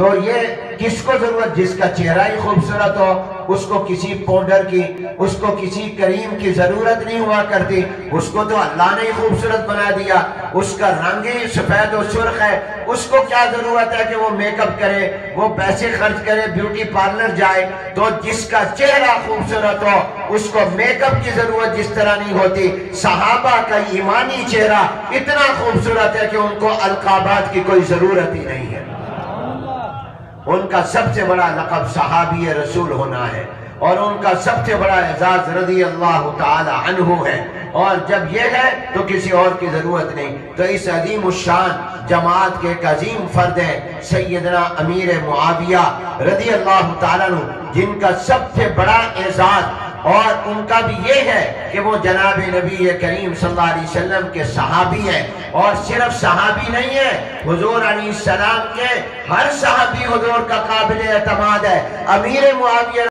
तो ये किसको जरूरत, जिसका चेहरा ही खूबसूरत हो, उसको किसी पाउडर की, उसको किसी क्रीम की जरूरत नहीं हुआ करती। उसको तो अल्लाह ने ही खूबसूरत बना दिया, उसका रंग ही सफेद और सुर्ख है। उसको क्या जरूरत है कि वो मेकअप करे, वो पैसे खर्च करे, ब्यूटी पार्लर जाए। तो जिसका चेहरा खूबसूरत हो उसको मेकअप की जरूरत जिस तरह नहीं होती, सहाबा का ईमानी चेहरा इतना खूबसूरत है कि उनको अलकाबात की कोई जरूरत ही नहीं है। उनका सबसे बड़ा लक़ब सहाबी रसूल होना है और उनका सबसे बड़ा एजाज रज़ी अल्लाह ताला अन्हु है। और जब यह है तो किसी और की जरूरत नहीं। तो इस अजीम उश्शान जमात के एक अजीम फर्द है सैयदना अमीर मुआविया रज़ी अल्लाह ताला अन्हु, जिनका सबसे बड़ा एजाज और उनका भी ये है कि वो जनाब नबी करीम सल्लल्लाहु अलैहि वसल्लम के सहाबी हैं। और सिर्फ सहाबी नहीं है, हुजूर अलैहिस्सलाम के हर सहाबी हुजूर का काबिल एतमाद है। अमीर मुआविया